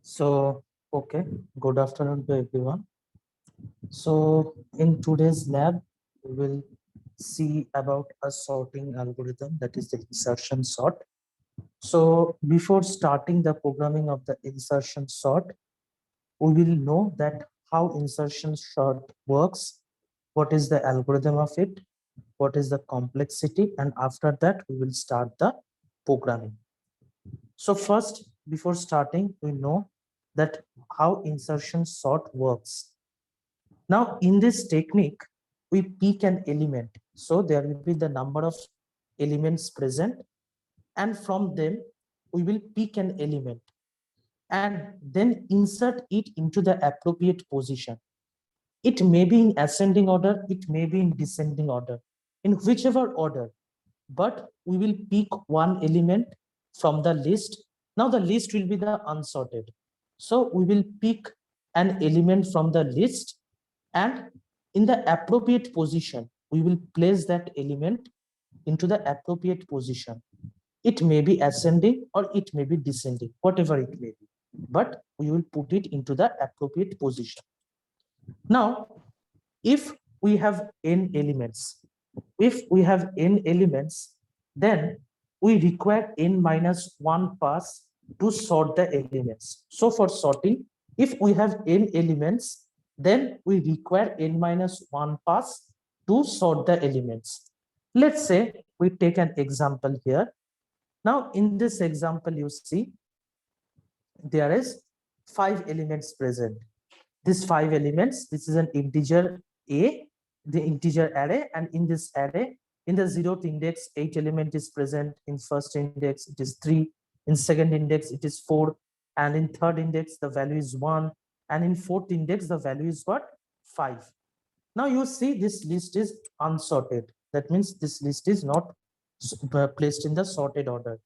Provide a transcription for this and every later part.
So, okay, good afternoon to everyone. So, in today's lab, we will see about a sorting algorithm, that is the insertion sort. So, before starting the programming of the insertion sort, we will know that how insertion sort works, what is the algorithm of it, what is the complexity, and after that, we will start the programming. So first, before starting, we know that how insertion sort works. Now, in this technique, we pick an element. So there will be the number of elements present, and from them, we will pick an element and then insert it into the appropriate position. It may be in ascending order, it may be in descending order, in whichever order, but we will pick one element from the list. Now the list will be the unsorted. So we will pick an element from the list, and in the appropriate position, we will place that element into the appropriate position. It may be ascending or it may be descending, whatever it may be, but we will put it into the appropriate position. Now, if we have n elements, then we require n minus 1 pass to sort the elements. So for sorting, if we have n elements, then we require n minus 1 pass to sort the elements. Let's say we take an example here. Now in this example, you see there is 5 elements present. These 5 elements, this is an integer a, the integer array, and in this array, in the 0th index, 8 element is present. In first index, it is 3. In second index, it is 4. And in third index, the value is 1. And in fourth index, the value is what? 5. Now you see this list is unsorted. That means this list is not placed in the sorted order.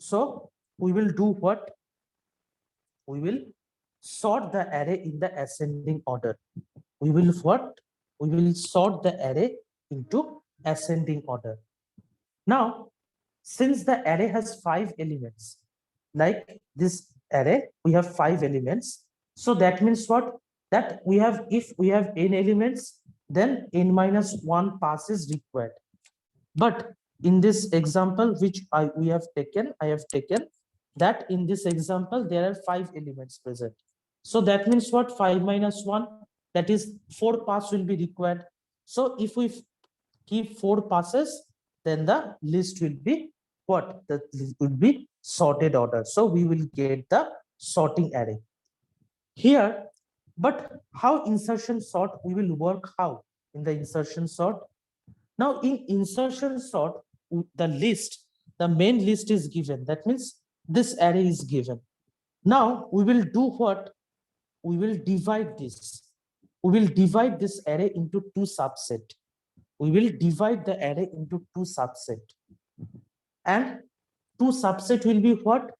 So we will do what? We will sort the array in the ascending order. We will what? We will sort the array into ascending order. Now, since the array has 5 elements, like this array, we have 5 elements. So that means what? That we have, if we have n elements, then n minus 1 pass is required. But in this example, which I have taken that in this example, there are 5 elements present. So that means what? 5 minus 1, that is 4 pass will be required. So if we keep 4 passes, then the list will be what? The list will be sorted order. So we will get the sorting array here. But how insertion sort we will work? How in the insertion sort? Now in insertion sort, the list, the main list is given. That means this array is given. Now we will do what? We will divide this. We will divide this array into 2 subset. We will divide the array into 2 subset. And two subset will be what?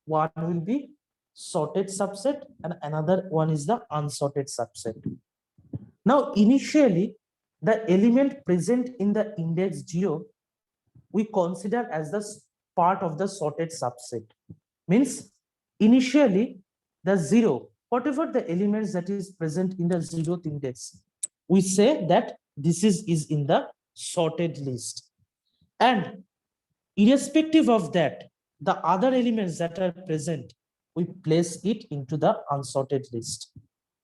One will be sorted subset and another one is the unsorted subset. Now, initially, the element present in the index 0 we consider as the part of the sorted subset. Means initially the 0, whatever the elements that is present in the 0th index, we say that this is in the sorted list. And irrespective of that, the other elements that are present, we place it into the unsorted list.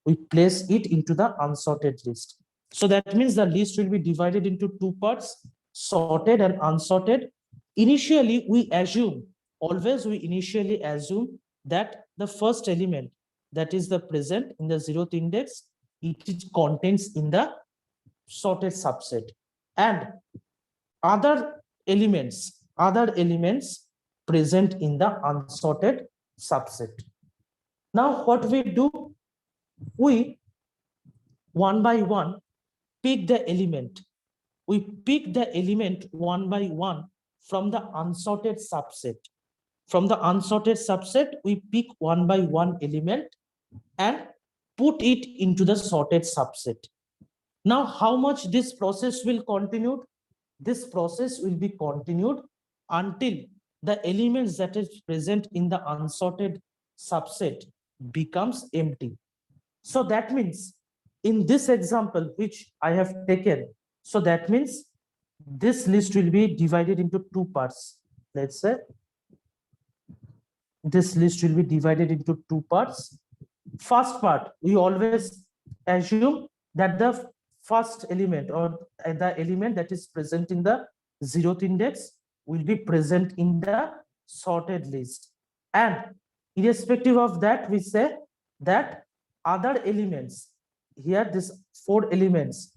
We place it into the unsorted list. So that means the list will be divided into two parts, sorted and unsorted. Initially, we assume, always we initially assume that the first element that is the present in the 0th index, it contains in the sorted subset. And other elements present in the unsorted subset. Now what we do, we one by one pick the element. We pick the element one by one from the unsorted subset. From the unsorted subset, we pick one by one element and put it into the sorted subset. Now, how much this process will continue? This process will be continued until the elements that is present in the unsorted subset becomes empty. So that means in this example, which I have taken, so that means this list will be divided into two parts. Let's say this list will be divided into two parts. First part, we always assume that the first element or the element that is present in the 0th index will be present in the sorted list. And irrespective of that, we say that other elements, here these four elements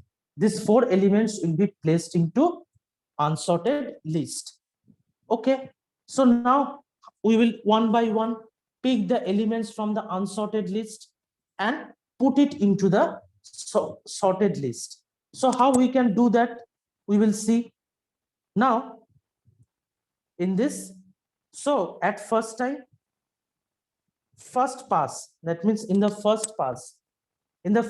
will be placed into unsorted list. Okay, so now we will one by one pick the elements from the unsorted list and put it into the sorted list. So how we can do that, we will see now in this. So at first time, first pass, that means in the first pass, in the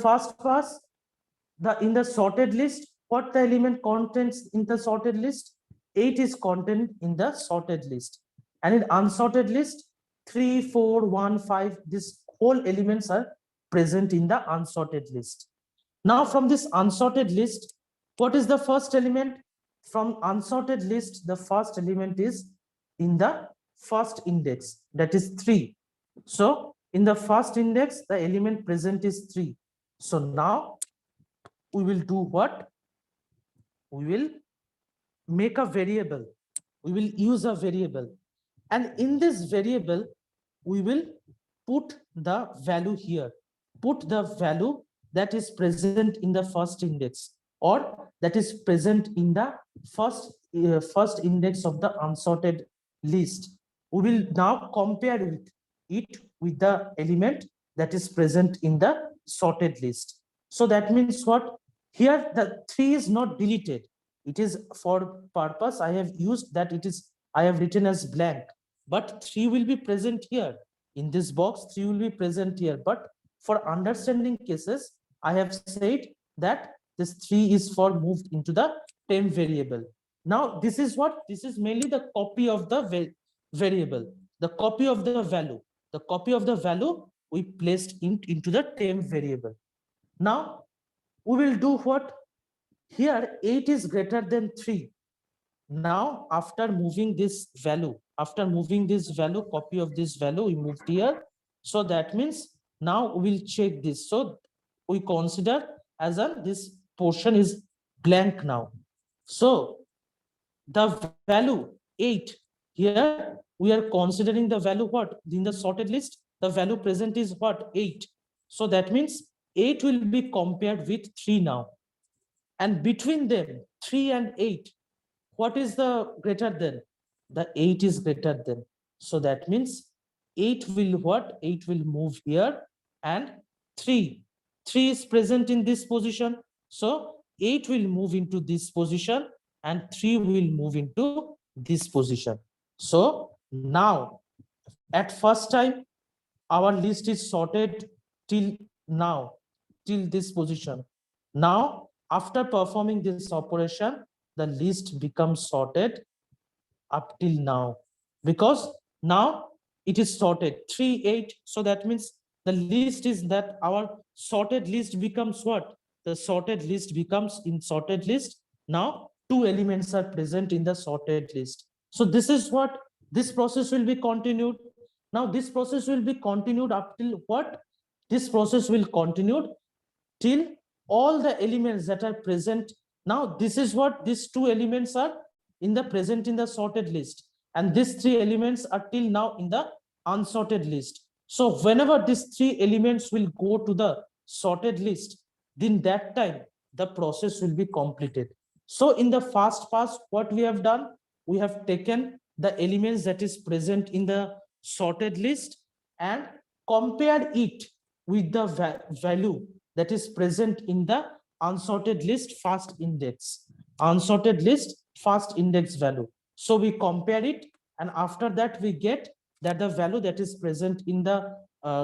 sorted list, what the element contains in the sorted list? 8 is contained in the sorted list. And in unsorted list, 3, 4, 1, 5, these whole elements are present in the unsorted list. Now from this unsorted list, what is the first element? From unsorted list, the first element is in the first index, that is 3. So in the first index, the element present is 3. So now we will do what? We will make a variable. We will use a variable. And in this variable, we will put the value here. Put the value that is present in the first index or that is present in the first index of the unsorted list. We will now compare it with the element that is present in the sorted list. So that means what? Here the 3 is not deleted. It is for purpose I have used that I have written as blank, but 3 will be present here. In this box, 3 will be present here. But for understanding cases, I have said that this 3 is for moved into the temp variable. Now, this is what? This is mainly the copy of the variable, the copy of the value. The copy of the value we placed into the temp variable. Now, we will do what? Here, 8 is greater than 3. Now, after moving this value, copy of this value, we moved here. So that means now we'll check this. So we consider as this portion is blank now. So the value 8, here we are considering the value what? In the sorted list, the value present is what? 8. So that means 8 will be compared with 3 now. And between them, 3 and 8, what is the greater than? The 8 is greater than. So that means 8 will what? 8 will move here and 3 is present in this position. So 8 will move into this position and 3 will move into this position. So Now, at first time, our list is sorted till now, till this position. Now, after performing this operation, the list becomes sorted up till now, because now it is sorted 3 8. So that means the list is that our sorted list becomes what? The sorted list becomes in sorted list. Now two elements are present in the sorted list. So this is what this process will be continued. Now this process will be continued up till what? This process will continue till all the elements that are present. Now this is what these two elements are in the present in the sorted list, and these three elements are till now in the unsorted list. So whenever these three elements will go to the sorted list, then that time the process will be completed. So in the first pass, what we have done, we have taken the elements that is present in the sorted list and compared it with the value that is present in the unsorted list first index, unsorted list first index value. So we compare it, and after that we get that the value that is present in the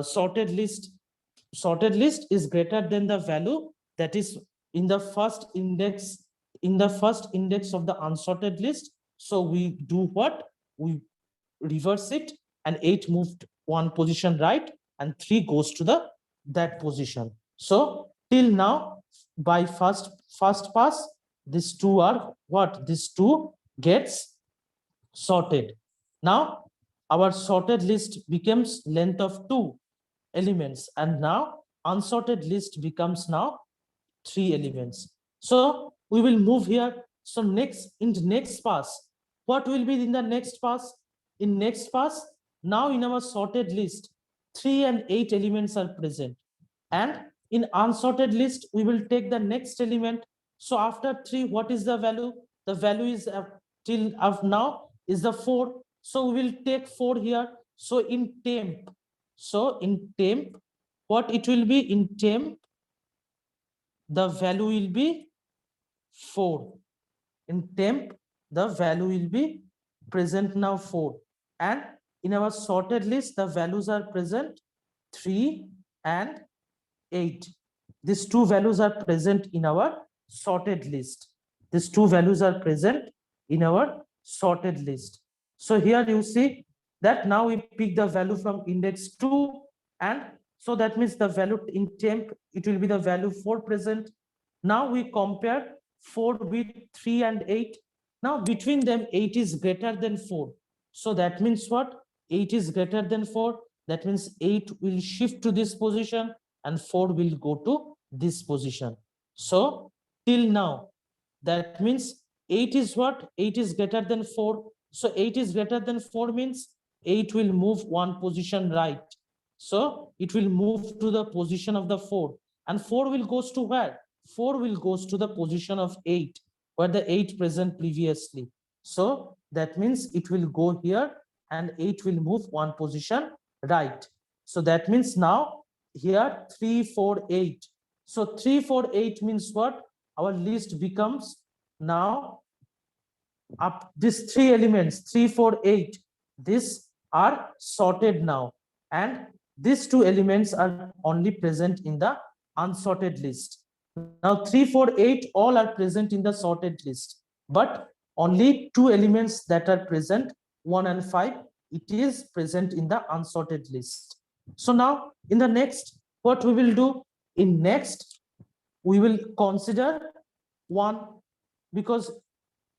sorted list is greater than the value that is in the first index, in the first index of the unsorted list. So we do what? We reverse it, and 8 moved one position right, and 3 goes to the that position. So till now, by first pass, these two are what? These two gets sorted. Now our sorted list becomes length of 2 elements, and now unsorted list becomes now 3 elements. So we will move here. So next, in the next pass, what will be in the next pass? In next pass, now in our sorted list, 3 and 8 elements are present, and in unsorted list we will take the next element. So after 3, what is the value? The value is till of now is the 4. So we will take 4 here. So in temp, what it will be in temp? The value will be 4. In temp, the value will be present now 4. And in our sorted list, the values are present 3 and 8. These two values are present in our sorted list. These two values are present in our sorted list. So here you see that now we pick the value from index 2, and so that means the value in temp, it will be the value 4 present. Now we compare 4 with 3 and 8. Now between them, 8 is greater than 4. So that means what? 8 is greater than 4. That means 8 will shift to this position and 4 will go to this position. So till now, that means 8 is what? 8 is greater than 4. So 8 is greater than 4 means 8 will move one position right. So it will move to the position of the 4, and 4 will goes to where? 4 will goes to the position of 8, where the 8 present previously. So that means it will go here, and 8 will move one position right. So that means now here 3 4 8. So 3 4 8 means what? Our list becomes now up these 3 elements 3 4 8, these are sorted now, and these 2 elements are only present in the unsorted list. Now 3 4 8 all are present in the sorted list, but only 2 elements that are present, 1 and 5, it is present in the unsorted list. So now in the next, what we will do? In next, we will consider 1, because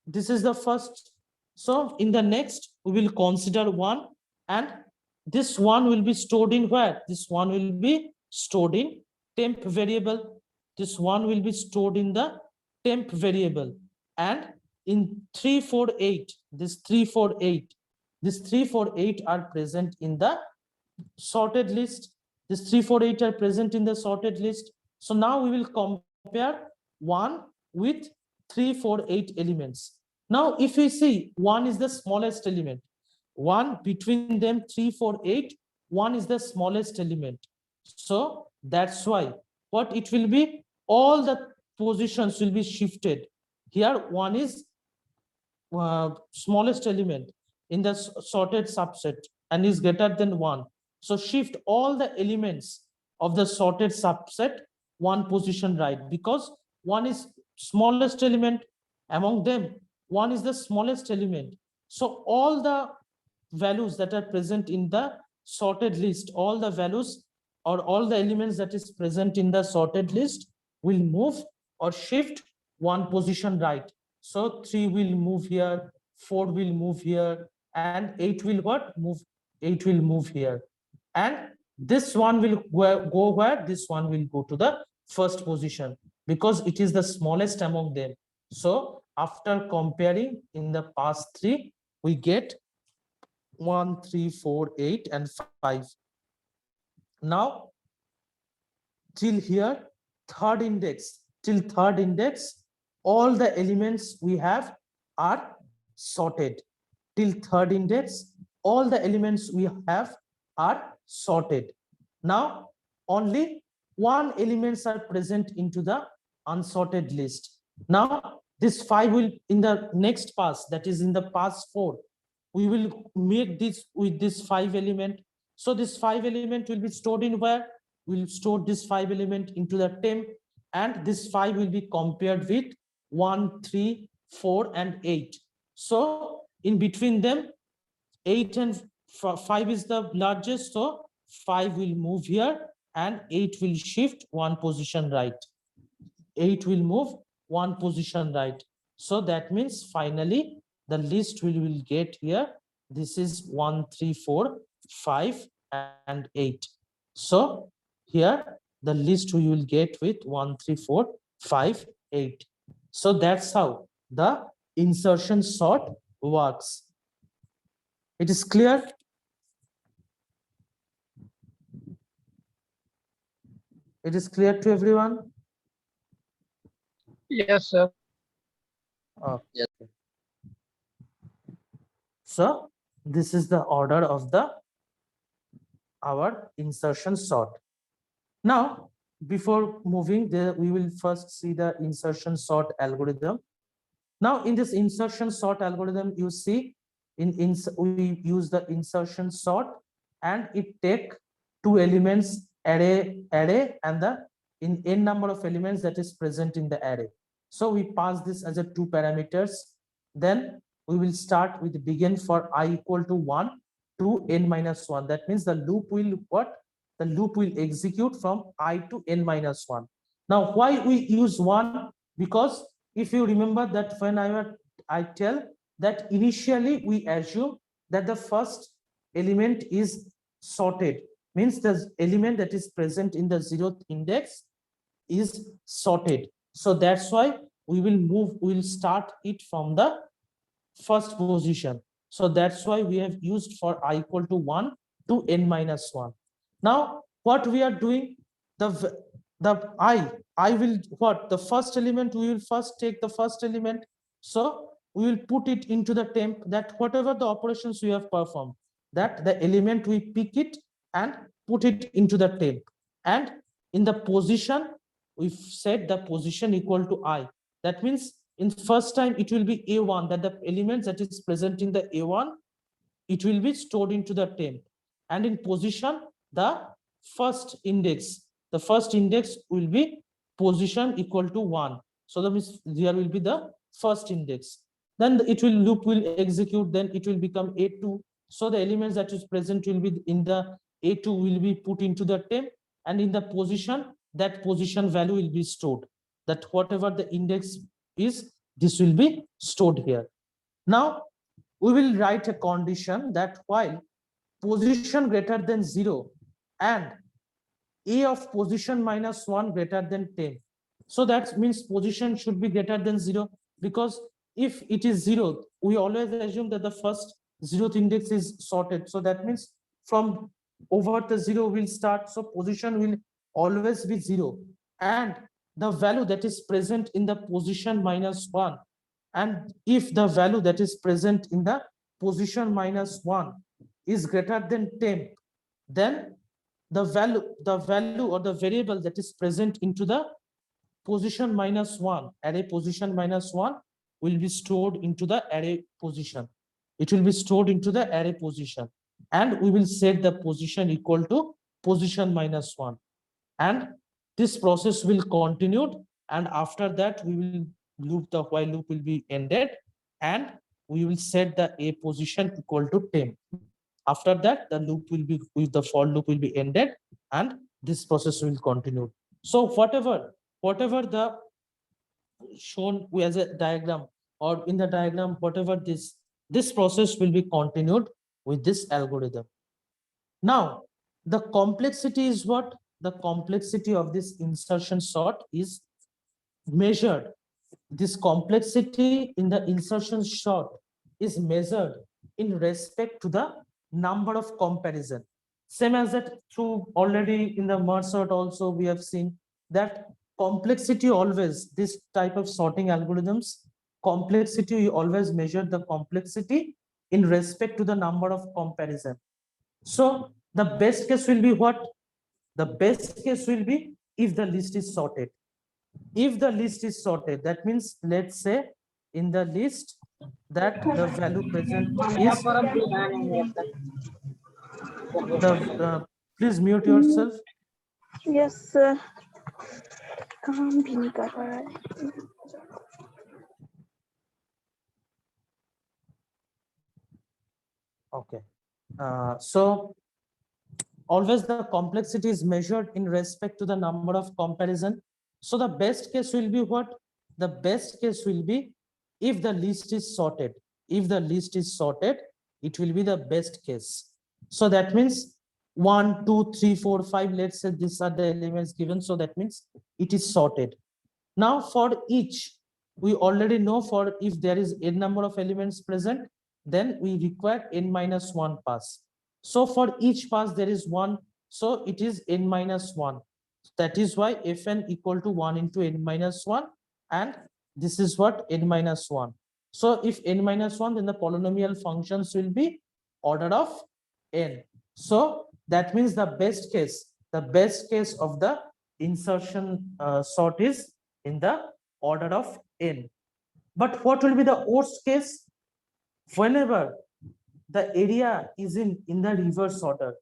this is the first. So in the next, we will consider 1, and this 1 will be stored in where? This 1 will be stored in temp variable. This 1 will be stored in the temp variable. And in 3 4 8, this 3 4 8, this 3 4 8 are present in the sorted list. This 3 4 8 are present in the sorted list. So now we will compare 1 with 3 4 8 elements. Now if we see 1 is the smallest element, 1 between them 3 4 8, 1 is the smallest element. So that's why what it will be, all the positions will be shifted. Here 1 is smallest element. in the sorted subset and is greater than 1. So shift all the elements of the sorted subset one position right, because 1 is smallest element among them. 1 is the smallest element. So all the values that are present in the sorted list, all the values or all the elements that is present in the sorted list will move or shift one position right. So 3 will move here, 4 will move here, and 8 will what? Move. 8 will move here. And this one will go where? This one will go to the first position because it is the smallest among them. So after comparing in the past 3, we get 1, 3, 4, 8, and 5. Now, till here, third index, all the elements we have are sorted. Till third index, all the elements we have are sorted. Now, only one elements are present into the unsorted list. Now, this 5 will in the next pass, that is in the pass 4, we will make this with this 5 element. So this 5 element will be stored in where? We'll store this 5 element into the temp, and this 5 will be compared with 1, 3, 4, and 8. So in between them, 8 and 5 is the largest, so 5 will move here and 8 will shift one position right. 8 will move one position right. So that means finally the list we will get here. This is 1, 3, 4, 5, and 8. So here the list we will get with 1, 3, 4, 5, 8. So that's how the insertion sort works. It is clear? It is clear to everyone? Yes, sir. Okay. Yes. So this is the order of our insertion sort. Now, before moving there, we will first see the insertion sort algorithm. Now, in this insertion sort algorithm, you see we use the insertion sort, and it take two elements, array, and the n number of elements that is present in the array. So we pass this as a 2 parameters. Then we will start with begin for I equal to 1 to n minus 1. That means the loop will what? The loop will execute from I to n minus 1. Now, why we use 1? Because if you remember that when I tell that initially we assume that the first element is sorted, means the element that is present in the 0th index is sorted. So that's why we will start it from the first position. So that's why we have used for I equal to 1 to n minus 1. Now, what we are doing, I will what? The first element, we will first take the first element. So we will put it into the temp, that whatever the operations we have performed, that the element we pick it and put it into the temp. And in the position, we've said the position equal to I. That means in first time it will be A1, that the elements that is present in the A1, it will be stored into the temp. And in position, the first index will be position equal to 1. So that means there will be the first index. Then loop will execute, then it will become A2. So the elements that is present will be in the A2 will be put into the temp, and in the position, that position value will be stored. That whatever the index is, this will be stored here. Now we will write a condition that while position greater than 0 and A of position minus 1 greater than 10. So that means position should be greater than 0, because if it is 0, we always assume that the first 0th index is sorted. So that means from over the 0 will start. So position will always be 0. And the value that is present in the position minus 1, and if the value that is present in the position minus 1 is greater than 10, then the value or the variable that is present into the position minus 1, array position minus 1, will be stored into the array position. It will be stored into the array position, and we will set the position equal to position minus 1, and this process will continue, and after that we will loop, the while loop will be ended, and we will set the a position equal to 10. After that, the loop will be, with the for loop will be ended, and this process will continue. So whatever the shown as a diagram, or in the diagram, whatever this process will be continued with this algorithm. Now, the complexity is what? The complexity of this insertion sort is measured. This complexity in the insertion sort is measured in respect to the number of comparison. Same as that through already in the merge sort also we have seen that complexity always, this type of sorting algorithms, complexity, we always measure the complexity in respect to the number of comparison. So the best case will be what? The best case will be if the list is sorted. If the list is sorted, that means, let's say in the list that the value present is the please mute yourself. Yes sir. काम भी नहीं कर रहा है. Okay. So always the complexity is measured in respect to the number of comparison. So the best case will be what? The best case will be if the list is sorted. If the list is sorted, it will be the best case. So that means 1, 2, 3, 4, 5. Let's say these are the elements given. So that means it is sorted. Now for each, we already know for if there is n number of elements present, then we require n minus 1 pass. So for each pass there is 1, so it is n minus 1. That is why fn equal to 1 into n minus 1, and this is what n minus 1. So if n minus 1, then the polynomial functions will be order of n. So that means the best case of the insertion sort is in the order of n. But what will be the worst case? Whenever the area is in the reverse order,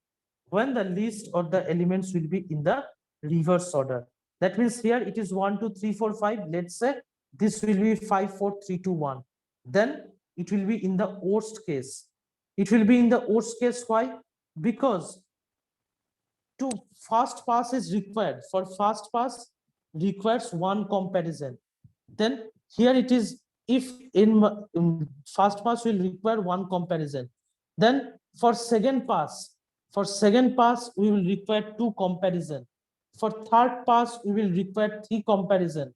when the list or the elements will be in the reverse order. That means here it is 1, 2, 3, 4, 5. Let's say this will be 5, 4, 3, 2, 1. Then it will be in the worst case. It will be in the worst case. Why? Because to fast pass is required. For fast pass requires one comparison. Then here it is, if in fast pass will require one comparison, then for second pass we will require two comparison. For third pass we will require three comparison.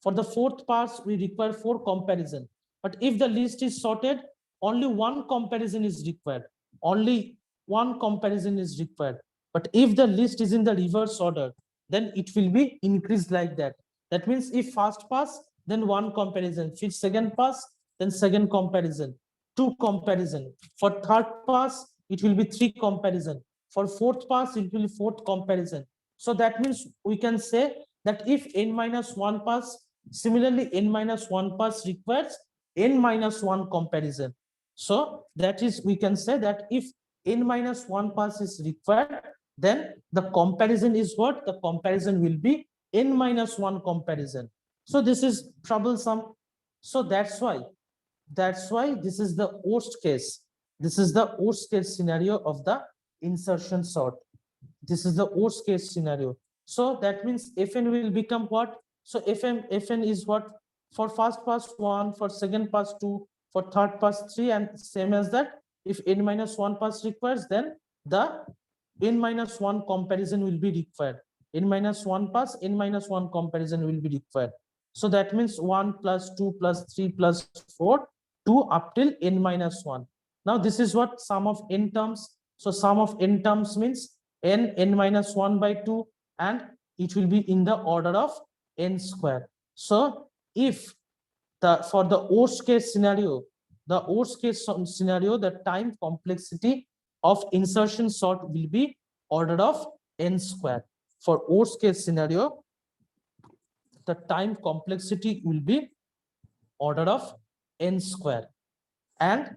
For the fourth pass we require four comparison. But if the list is sorted, only one comparison is required. Only one comparison is required. But if the list is in the reverse order, then it will be increased like that. That means if first pass, then one comparison. If second pass, then second comparison. Two comparison. For third pass, it will be three comparison. For fourth pass, it will be fourth comparison. So that means we can say that if n minus 1 pass, similarly n minus 1 pass requires n minus 1 comparison. So that is, we can say that if n minus 1 pass is required, then the comparison is what? The comparison will be n minus 1 comparison. So this is troublesome. So that's why this is the worst case. This is the worst case scenario of the insertion sort. This is the worst case scenario. So that means fn will become what? So fn is what? For first pass 1, for second pass 2, for third pass 3, and same as that. If n minus 1 pass requires, then the n minus 1 comparison will be required. N minus 1 pass, n minus 1 comparison will be required. So that means 1 plus 2 plus 3 plus 4, 2 up till n minus 1. Now this is what sum of n terms. So sum of n terms means n minus 1 by 2, and it will be in the order of n square. So if for the worst case scenario, the time complexity of insertion sort will be order of n square. For worst case scenario, the time complexity will be order of n square. And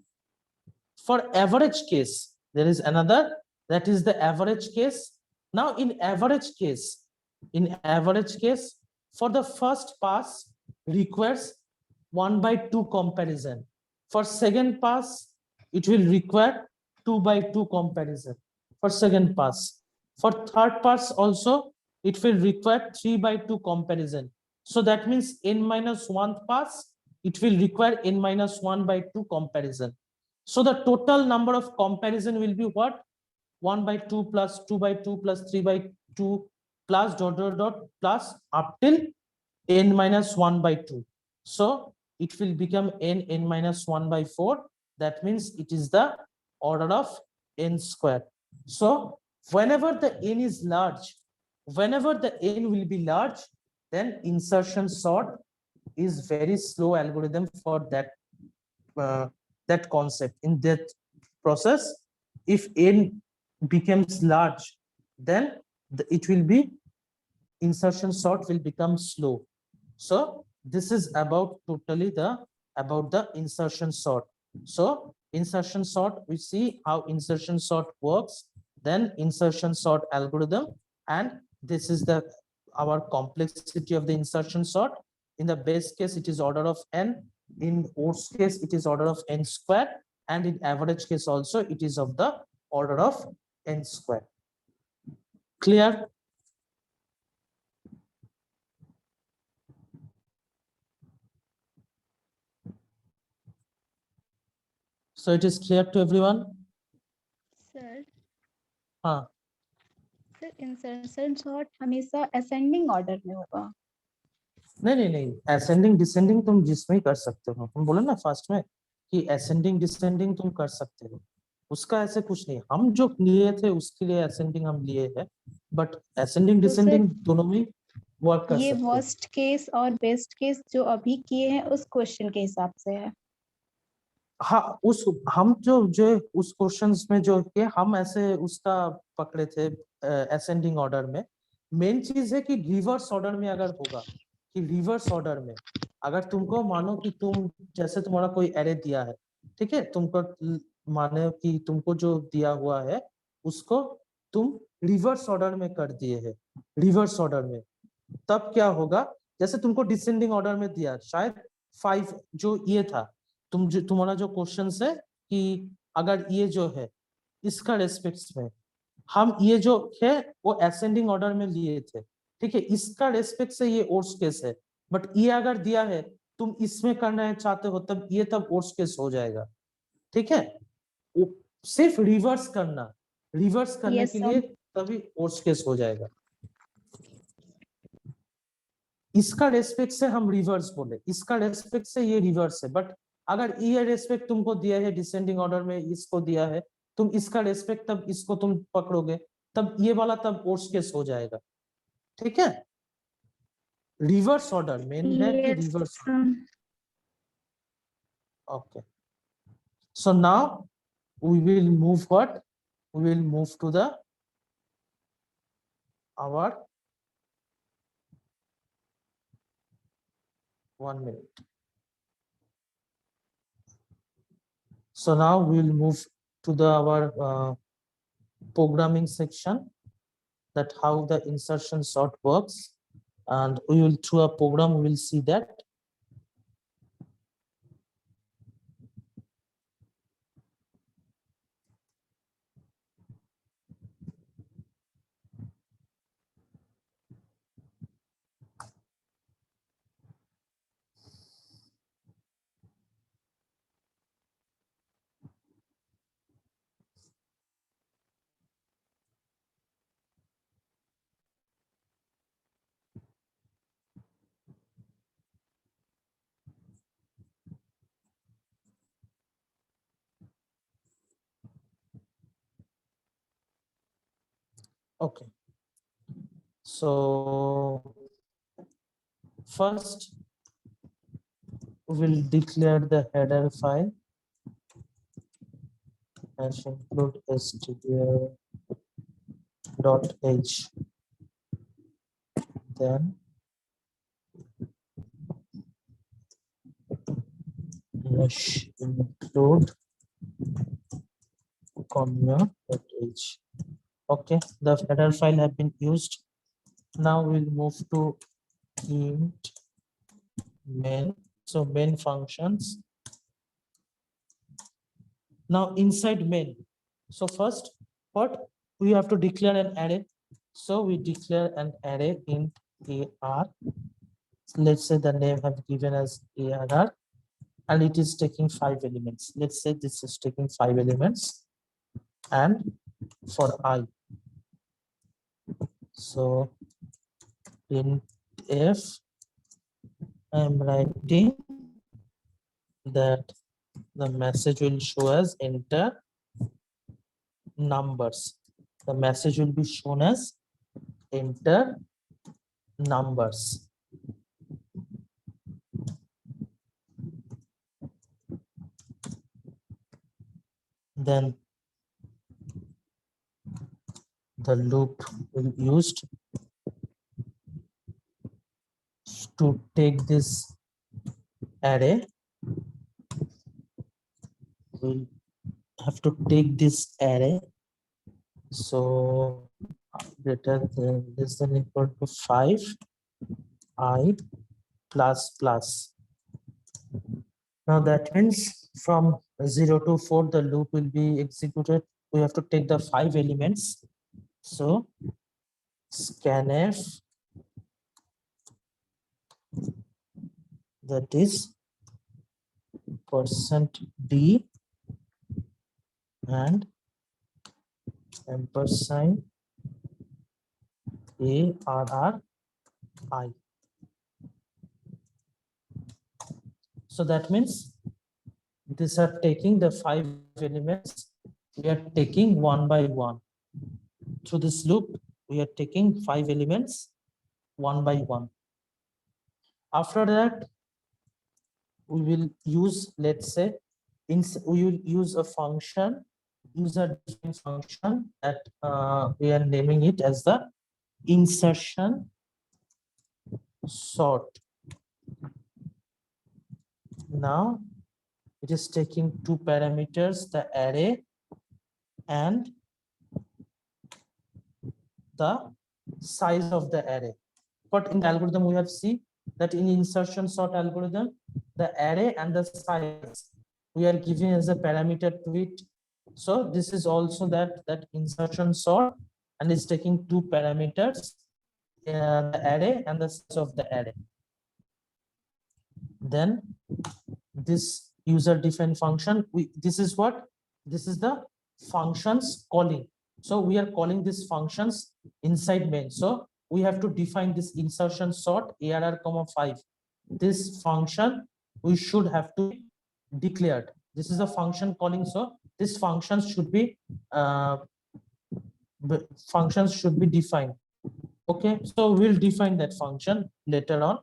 For average case, there is another, that is the average case. Now in average case, for the first pass requires 1/2 comparison. For second pass, it will require 2/2 comparison for second pass. For third pass also, it will require 3/2 comparison. So that means n-1 pass, it will require n-1/2 comparison. So the total number of comparison will be what? 1/2 plus 2/2 plus 3/2 plus dot dot dot plus up till n-1/2. So it will become n-1/4. That means it is the order of n square. So whenever the n is large, whenever the n will be large, then insertion sort is very slow algorithm for that concept. In that process, if n becomes large, then it will be insertion sort will become slow. So this is about totally about the insertion sort. So insertion sort, we see how insertion sort works, then insertion sort algorithm, and this is the our complexity of the insertion sort. In the base case, it is order of n. In worst case, it is order of n square, and in average case also, it is of the order of n square. Clear? So it is clear to everyone? Sir हाँ. Sir insertion sort हमेशा ascending order में होगा. नहीं, ascending descending तुम जिसमें ही कर सकते हो. हम बोले ना फर्स्ट में कि असेंडिंग डिसेंडिंग तुम कर सकते हो, उसका ऐसे कुछ नहीं. हम जो लिए थे उसके लिए असेंडिंग हम लिए हैं, बट असेंडिंग तो डिसेंडिंग दोनों में वर्क कर ये सकते हो. वर्स्ट केस और बेस्ट केस जो अभी किए हैं उस क्वेश्चन के हिसाब से है. हाँ, हम जो उस क्वेश्चंस में जो कि हम ऐसे उसका पकड़े थे असेंडिंग ऑर्डर में. मेन चीज है कि रिवर्स ऑर्डर में अगर होगा, कि रिवर्स ऑर्डर में अगर तुमको मानो कि तुम जैसे तुम्हारा कोई एरे दिया है, ठीक है, तुमको माने कि तुमको जो दिया हुआ है उसको तुम रिवर्स ऑर्डर में कर दिए है. रिवर्स ऑर्डर में तब क्या होगा, जैसे तुमको डिसेंडिंग ऑर्डर में दिया, शायद 5 जो ये था, तुम्हारा जो क्वेश्चन है कि अगर ये जो है इसका रेस्पेक्ट में हम ये जो है वो असेंडिंग ऑर्डर में लिए थे, ठीक है, इसका रेस्पेक्ट से ये वर्स्ट केस है. बट ये अगर दिया है तुम इसमें करना चाहते हो, तब ये तब वर्स्ट केस हो जाएगा. ठीक है, सिर्फ रिवर्स करना, रिवर्स करने Yes, के sir. लिए तभी वर्स्ट केस हो जाएगा. इसका रेस्पेक्ट से हम रिवर्स बोले, इसका रेस्पेक्ट से ये रिवर्स है. बट अगर ये रेस्पेक्ट तुमको दिया है डिसेंडिंग ऑर्डर में, इसको दिया है, तुम इसका रेस्पेक्ट तब इसको तुम पकड़ोगे, तब ये वाला तब वर्स्ट केस हो जाएगा. ठीक है, रिवर्स ऑर्डर मेन है कि Yes, reverse. sir. Okay, so now we will move what, we will move to the our 1 minute. So now we will move to the our programming section, that how the insertion sort works, and we will through a program we will see that. Okay, so first we will declare the header file and include str.h. Then include comma.h. Okay, the header file have been used. Now we'll move to int main. So main functions. Now inside main. So first, what we have to declare an array. So we declare an array int AR. Let's say the name have given as ARR and it is taking 5 elements. Let's say this is taking 5 elements and for I. So in if I'm writing that the message will show as enter numbers. The message will be shown as enter numbers. Then the loop will be used to take this array. We'll have to take this array. So greater than less than equal to 5 I plus plus. Now that means from 0 to 4 the loop will be executed. We have to take the 5 elements. So scanf, that is %d and ampersand ARRI. So that means these are taking the 5 elements. We are taking one by one. Through this loop, we are taking 5 elements one by one. After that, we will use, let's say, we will use a function, user defined function that we are naming it as the insertion sort. Now it is taking 2 parameters, the array and the size of the array. But in the algorithm, we have seen that in insertion sort algorithm, the array and the size we are giving as a parameter to it. So this is also that insertion sort and is taking 2 parameters, the array and the size of the array. Then this user defined function, this is the functions calling. So we are calling these functions inside main. So we have to define this insertion sort ARR, 5. This function we should have to declared. This is a function calling. So this functions should be defined. Okay, so we'll define that function later on.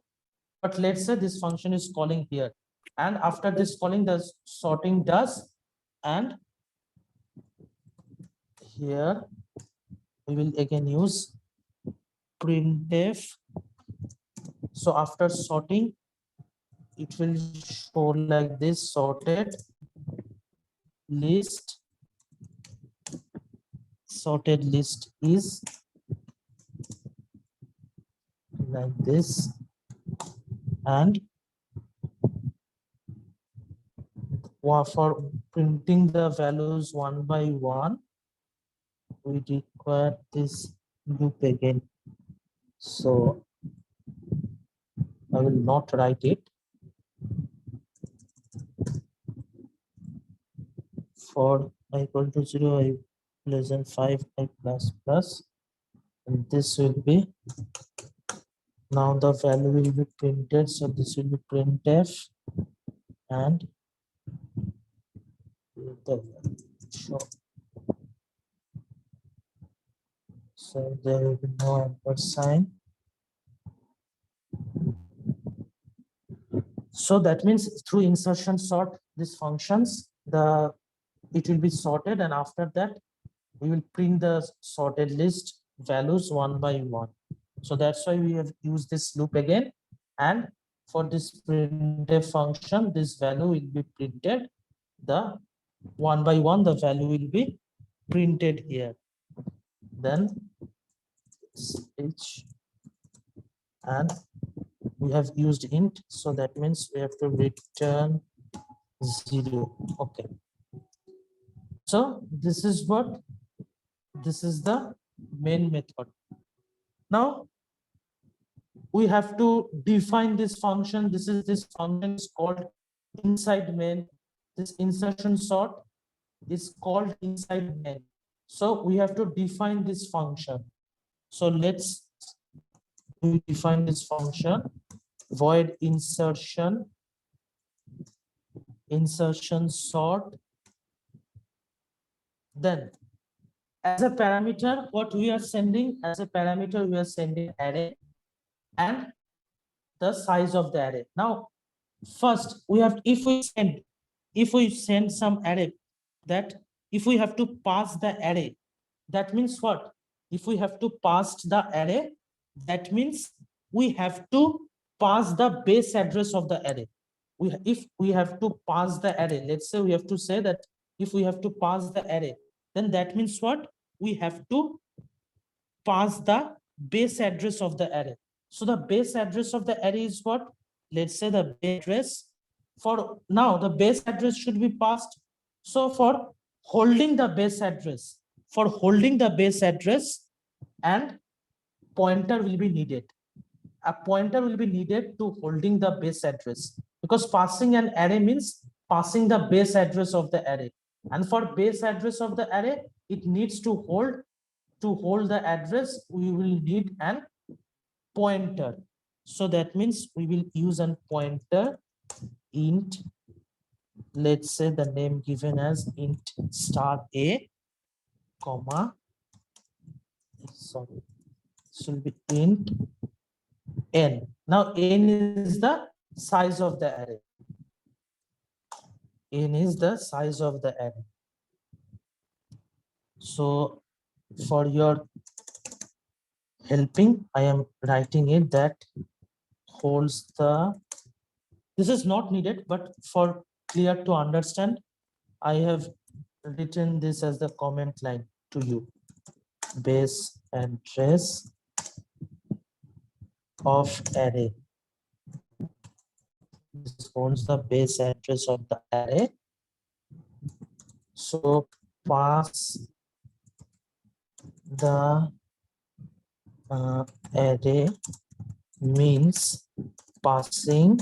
But let's say this function is calling here. And after this calling, the sorting does, and here we will again use printf. So after sorting, it will show like this: sorted list. Sorted list is like this, and for printing the values one by one, we require this loop again. So I will not write it. For I equal to 0, I less than 5, I plus plus, and this will be, now the value will be printed. So this will be printf and the value. So there will be no ampersand. So that means through insertion sort, these functions, it will be sorted, and after that we will print the sorted list values one by one. So that's why we have used this loop again. And for this printf function, this value will be printed. The one by one, the value will be printed here. Then h, and we have used int, so that means we have to return 0. Okay, so this is the main method. Now we have to define this function. This function is called inside main. This insertion sort is called inside main. So we have to define this function. So let's define this function. Void insertion sort. Then as a parameter, what we are sending as a parameter, we are sending array and the size of the array. Now first we have, if we send some array, that if we have to pass the array, that means what? If we have to pass the array, that means we have to pass the base address of the array. If we have to pass the array, let's say we have to say that if we have to pass the array, then that means what? We have to pass the base address of the array. So the base address of the array is what? Let's say the base address. For now, the base address should be passed. So for holding the base address, and pointer will be needed. A pointer will be needed to holding the base address, because passing an array means passing the base address of the array. And for base address of the array, it needs to hold the address, we will need an pointer. So that means we will use an pointer int, let's say the name given as int star a, comma, sorry, this will be int n. Now n is the size of the array. N is the size of the array. So for your helping, I am writing it that holds the, this is not needed, but for clear to understand, I have written this as the comment line to you. Base address of array. This holds the base address of the array. So pass the array means passing